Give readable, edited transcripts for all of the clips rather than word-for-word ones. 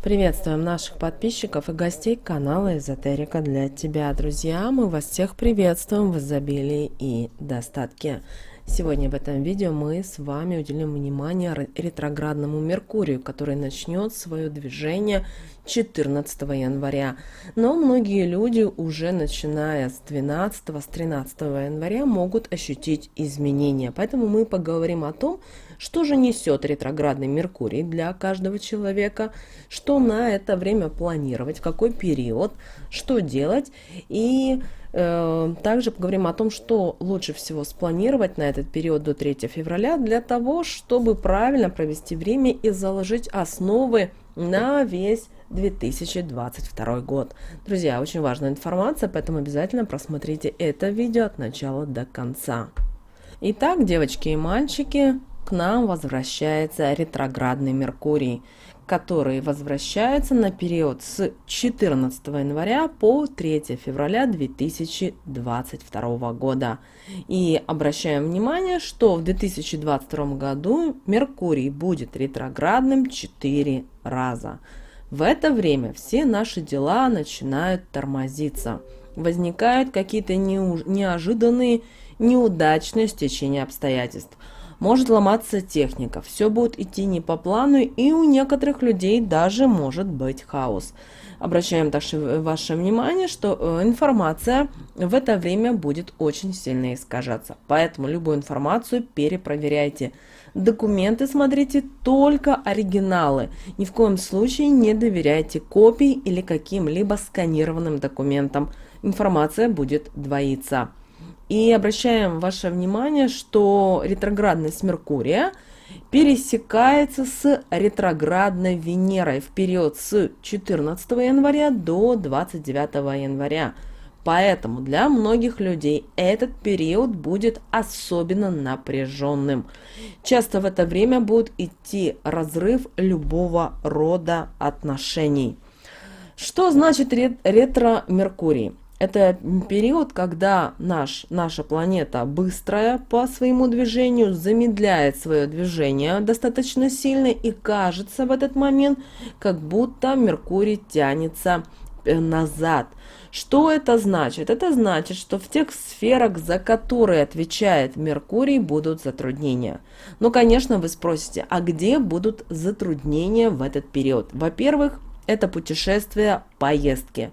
Приветствуем наших подписчиков и гостей канала Эзотерика для тебя, друзья. Мы вас всех приветствуем в изобилии и достатке. Сегодня в этом видео мы с вами уделим внимание ретроградному Меркурию, который начнет свое движение 14 января. Но многие люди уже начиная с 13 января могут ощутить изменения. Поэтому мы поговорим о том, что же несет ретроградный Меркурий для каждого человека, что на это время планировать, в какой период, что делать. И также поговорим о том, что лучше всего спланировать на этот период до 3 февраля для того, чтобы правильно провести время и заложить основы на весь 2022 год. Друзья, очень важная информация, поэтому обязательно просмотрите это видео от начала до конца. Итак, девочки и мальчики, к нам возвращается ретроградный Меркурий, который возвращается на период с 14 января по 3 февраля 2022 года. И обращаем внимание, что в 2022 году Меркурий будет ретроградным 4 раза. В это время все наши дела начинают тормозиться. Возникают какие-то неожиданные, неудачные стечения обстоятельств. Может ломаться техника, все будет идти не по плану, и у некоторых людей даже может быть хаос. Обращаем также ваше внимание, что информация в это время будет очень сильно искажаться. Поэтому любую информацию перепроверяйте. Документы смотрите только оригиналы. Ни в коем случае не доверяйте копии или каким-либо сканированным документам. Информация будет двоиться. И обращаем ваше внимание, что ретроградность Меркурия пересекается с ретроградной Венерой в период с 14 января до 29 января. Поэтому для многих людей этот период будет особенно напряженным. Часто в это время будет идти разрыв любого рода отношений. Что значит ретро-Меркурий? Это период, когда наша планета быстрая по своему движению, замедляет свое движение достаточно сильно, и кажется в этот момент, как будто Меркурий тянется назад. Что это значит? Это значит, что в тех сферах, за которые отвечает Меркурий, будут затруднения. Ну, конечно, вы спросите, а где будут затруднения в этот период? Во-первых, это путешествия, поездки.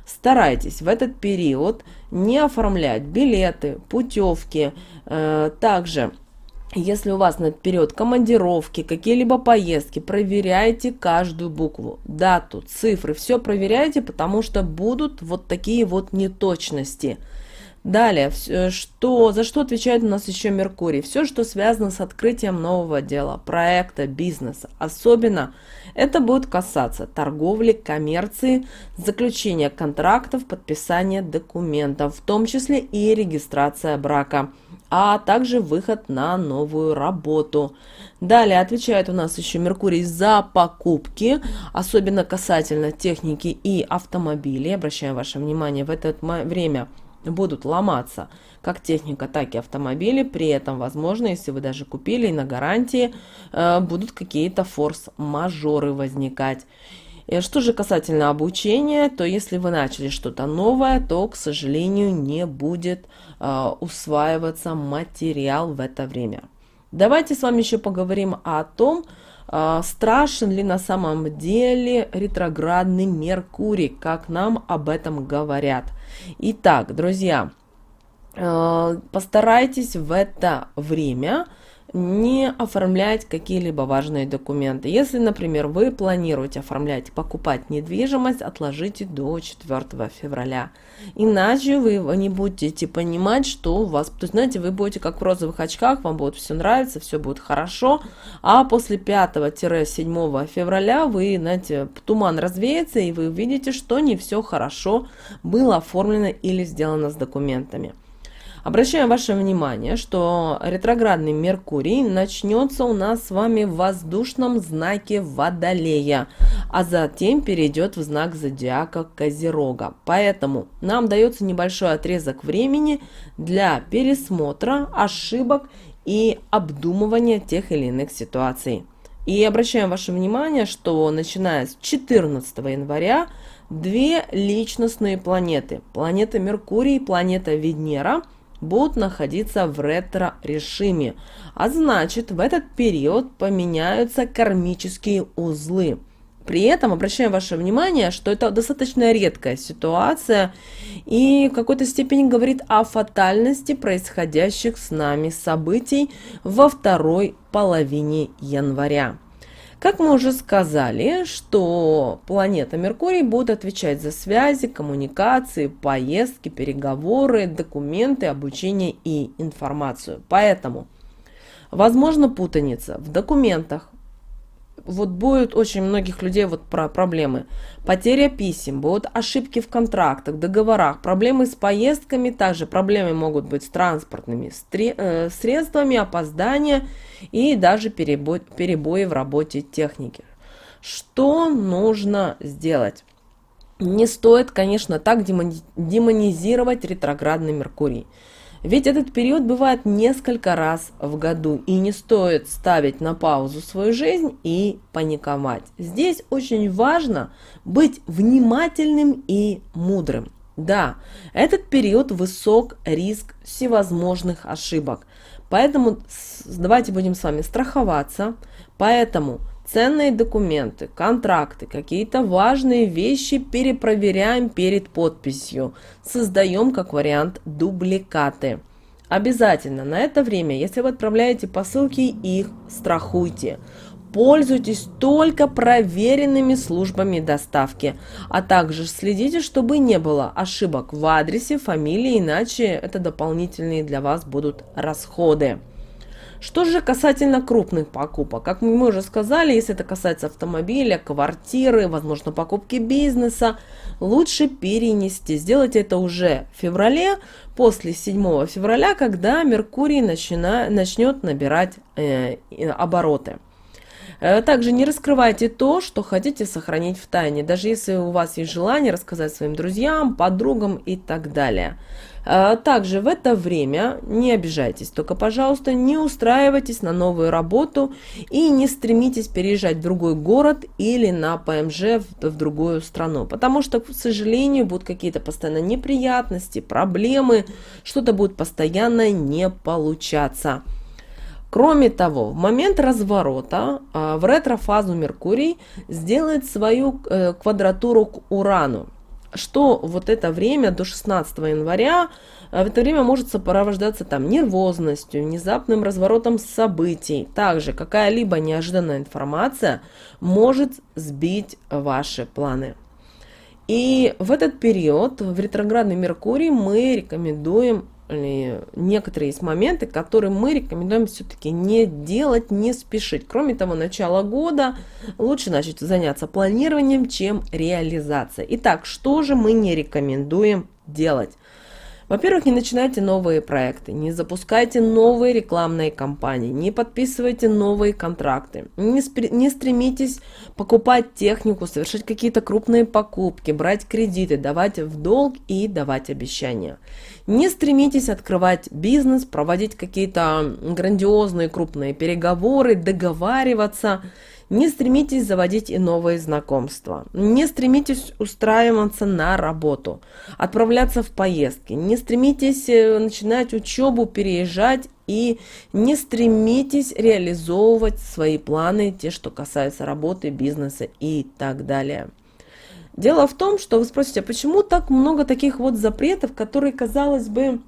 Старайтесь в этот период не оформлять билеты, путевки. Также, если у вас на этот период командировки, какие-либо поездки, проверяйте каждую букву, дату, цифры. Все проверяйте, потому что будут вот такие вот неточности. Далее, за что отвечает у нас еще Меркурий? Все, что связано с открытием нового дела, проекта, бизнеса. Особенно это будет касаться торговли, коммерции, заключения контрактов, подписания документов, в том числе и регистрация брака, а также выход на новую работу. Далее отвечает у нас еще Меркурий за покупки, особенно касательно техники и автомобилей. Обращаю ваше внимание, в это время будут ломаться как техника, так и автомобили. При этом, возможно, если вы даже купили и на гарантии, будут какие-то форс-мажоры возникать. И что же касательно обучения, то если вы начали что-то новое, то, к сожалению, не будет усваиваться материал в это время. Давайте с вами еще поговорим о том, страшен ли на самом деле ретроградный Меркурий, как нам об этом говорят. Итак, друзья, постарайтесь в это время не оформлять какие-либо важные документы. Если, например, вы планируете покупать недвижимость, отложите до 4 февраля. Иначе вы не будете понимать, что у вас... То есть, знаете, вы будете как в розовых очках, вам будет все нравиться, все будет хорошо, а после 5-7 февраля вы, знаете, туман развеется, и вы увидите, что не все хорошо было оформлено или сделано с документами. Обращаем ваше внимание, что ретроградный Меркурий начнется у нас с вами в воздушном знаке Водолея, а затем перейдет в знак зодиака Козерога. Поэтому нам дается небольшой отрезок времени для пересмотра ошибок и обдумывания тех или иных ситуаций. И обращаем ваше внимание, что начиная с 14 января две личностные планеты, планета Меркурий и планета Венера, будут находиться в ретро-режиме. А значит, в этот период поменяются кармические узлы. При этом обращаем ваше внимание, что это достаточно редкая ситуация и в какой-то степени говорит о фатальности происходящих с нами событий во второй половине января. Как мы уже сказали, что планета Меркурий будет отвечать за связи, коммуникации, поездки, переговоры, документы, обучение и информацию. Поэтому возможно путаница в документах. Вот будет очень многих людей вот про проблемы. Потеря писем, будут ошибки в контрактах, договорах, проблемы с поездками, также проблемы могут быть с транспортными средствами, опоздания и даже перебои в работе техники. Что нужно сделать? Не стоит, конечно, так демонизировать ретроградный Меркурий. Ведь этот период бывает несколько раз в году, и не стоит ставить на паузу свою жизнь и паниковать. Здесь очень важно быть внимательным и мудрым. Да, этот период высок риск всевозможных ошибок, поэтому давайте будем с вами страховаться, поэтому ценные документы, контракты, какие-то важные вещи перепроверяем перед подписью. Создаем, как вариант, дубликаты. Обязательно на это время, если вы отправляете посылки, их страхуйте. Пользуйтесь только проверенными службами доставки, а также следите, чтобы не было ошибок в адресе, фамилии, иначе это дополнительные для вас будут расходы. Что же касательно крупных покупок? Как мы уже сказали, если это касается автомобиля, квартиры, возможно, покупки бизнеса, лучше перенести. Сделайте это уже в феврале, после 7 февраля, когда Меркурий начнет набирать обороты. Также не раскрывайте то, что хотите сохранить в тайне, даже если у вас есть желание рассказать своим друзьям, подругам и так далее. Также в это время не обижайтесь, только, пожалуйста, не устраивайтесь на новую работу и не стремитесь переезжать в другой город или на ПМЖ в другую страну, потому что, к сожалению, будут какие-то постоянно неприятности, проблемы, что-то будет постоянно не получаться. Кроме того, в момент разворота в ретро-фазу Меркурий сделает свою квадратуру к Урану, что вот это время до 16 января, в это время может сопровождаться там нервозностью, внезапным разворотом событий. Также какая-либо неожиданная информация может сбить ваши планы. И в этот период, в ретроградный Меркурий, мы рекомендуем некоторые есть моменты, которые мы рекомендуем все-таки не делать, не спешить. Кроме того, начало года лучше начать заняться планированием, чем реализацией. Итак, что же мы не рекомендуем делать? Во-первых, не начинайте новые проекты, не запускайте новые рекламные кампании, не подписывайте новые контракты, не стремитесь покупать технику, совершать какие-то крупные покупки, брать кредиты, давать в долг и давать обещания. Не стремитесь открывать бизнес, проводить какие-то грандиозные крупные переговоры, договариваться. Не стремитесь заводить и новые знакомства. Не стремитесь устраиваться на работу, отправляться в поездки. Не стремитесь начинать учебу, переезжать. И не стремитесь реализовывать свои планы, те, что касаются работы, бизнеса и так далее. Дело в том, что вы спросите, а почему так много таких вот запретов, которые, казалось бы,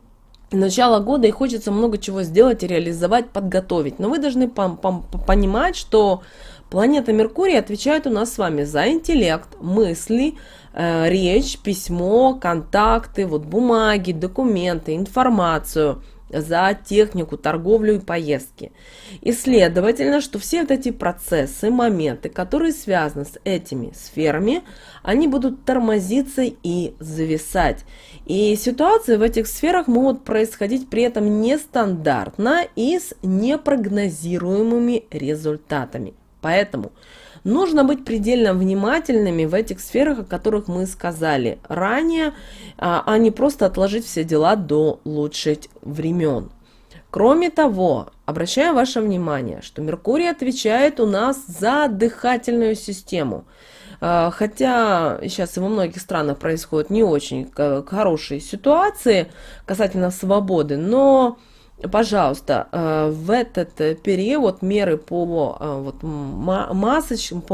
начало года и хочется много чего сделать и реализовать, подготовить. Но вы должны понимать, что планета Меркурий отвечает у нас с вами за интеллект, мысли, речь, письмо, контакты, вот бумаги, документы, информацию, за технику, торговлю и поездки. И следовательно, что все вот эти процессы, моменты, которые связаны с этими сферами, они будут тормозиться и зависать. И ситуации в этих сферах могут происходить при этом нестандартно и с непрогнозируемыми результатами. Поэтому нужно быть предельно внимательными в этих сферах, о которых мы сказали ранее, а не просто отложить все дела до лучших времен. Кроме того, обращаю ваше внимание, что Меркурий отвечает у нас за дыхательную систему. Хотя сейчас и во многих странах происходят не очень хорошие ситуации касательно свободы, но, пожалуйста, в этот период меры по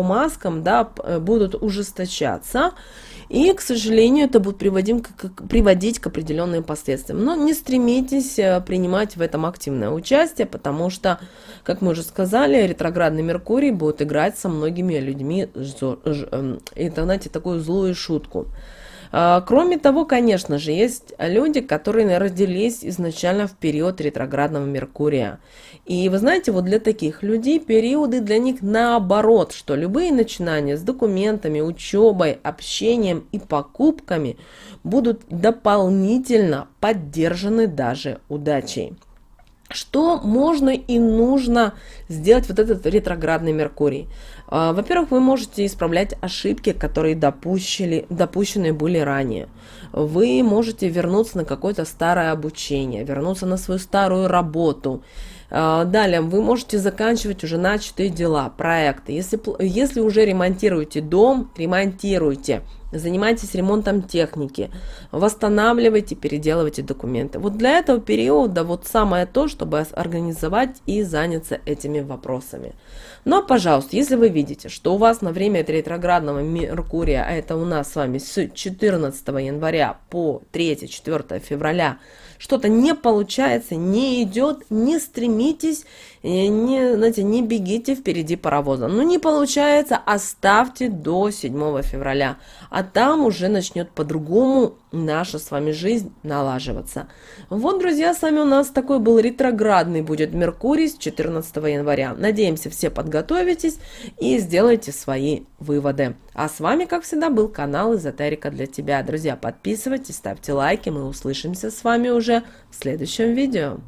маскам, да, будут ужесточаться. И, к сожалению, это будет приводить к определенным последствиям. Но не стремитесь принимать в этом активное участие, потому что, как мы уже сказали, ретроградный Меркурий будет играть со многими людьми, это, знаете, такую злую шутку. Кроме того, конечно же, есть люди, которые родились изначально в период ретроградного Меркурия. И вы знаете, вот для таких людей периоды для них наоборот, что любые начинания с документами, учебой, общением и покупками будут дополнительно поддержаны даже удачей. Что можно и нужно сделать вот этот ретроградный Меркурий? Во-первых, вы можете исправлять ошибки, которые допущены были ранее. Вы можете вернуться на какое-то старое обучение, вернуться на свою старую работу. Далее, вы можете заканчивать уже начатые дела, проекты. Если уже ремонтируете дом, ремонтируйте. Занимайтесь ремонтом техники, восстанавливайте, переделывайте документы. Вот для этого периода вот самое то, чтобы организовать и заняться этими вопросами. Но, пожалуйста, если вы видите, что у вас на время ретроградного Меркурия, а это у нас с вами с 14 января по 3-4 февраля, что-то не получается, не идет, не стремитесь, не бегите впереди паровоза. Ну, не получается, оставьте до 7 февраля. А там уже начнет по-другому наша с вами жизнь налаживаться. Вот, друзья, с вами у нас такой был ретроградный будет Меркурий с 14 января. Надеемся, все подготовитесь и сделайте свои выводы. А с вами, как всегда, был канал Эзотерика для тебя. Друзья, подписывайтесь, ставьте лайки, мы услышимся с вами уже в следующем видео.